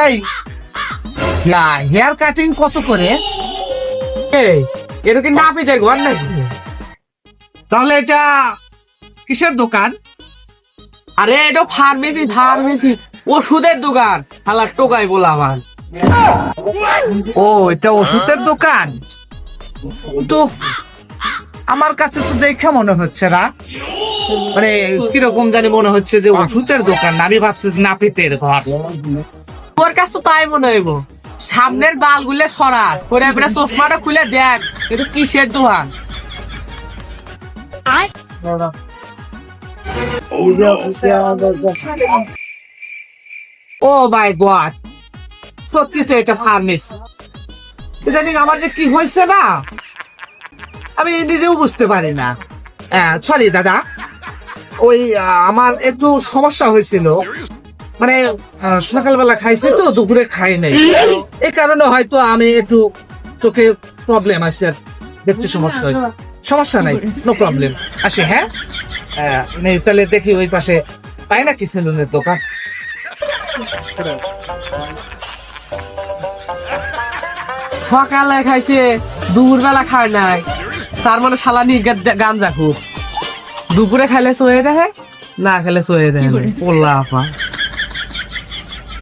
এই না, hair cutting কত করে? এটা কি নাপিতের ঘর নাকি? তাহলে এটা কিসের দোকান? আরে এটা ফার্মেসি ওষুধের দোকান। হালা টোকাই বলা আমার। ও, এটা ওষুধের দোকান। তো আমার কাছে তো দেখে মনে হচ্ছে না, মানে কিরকম জানি মনে হচ্ছে যে ওষুধের দোকান না, আমি ভাবছি নাপিতের ঘর। তোর কাছে তো তাই মনে হইব। সামনের বাল গুলে সরা করে এবারে চশমাটা খুলে দেখ এটা কিসের দোকান। ও মাই গড, সত্যি তো এটা ফার্মেসি। ইদানিং আমার যে কি হয়েছে না, আমি নিজেও বুঝতে পারি না। সরি দাদা, ওই আমার একটু সমস্যা হয়েছিল, মানে সকালবেলা খাইছি তো দুপুরে খাই নাই, এই কারণে হয়তো আমি একটু চোখে প্রবলেম আছে, আর দেখতে সমস্যা হয়েছে। সমস্যা নাই, নো প্রবলেম। আসি, হ্যাঁ। তাহলে দেখি ওই পাশে পাই নাকি সেলুনের দোকান। সকালে খাইছে দুপুর বেলা খায় নাই, তার মানে শালা নির্গাত গাঞ্জা খুব। দুপুরে খাইলে সয়ে দেখে, না খেলে সয়ে দেখে। পোলা আপা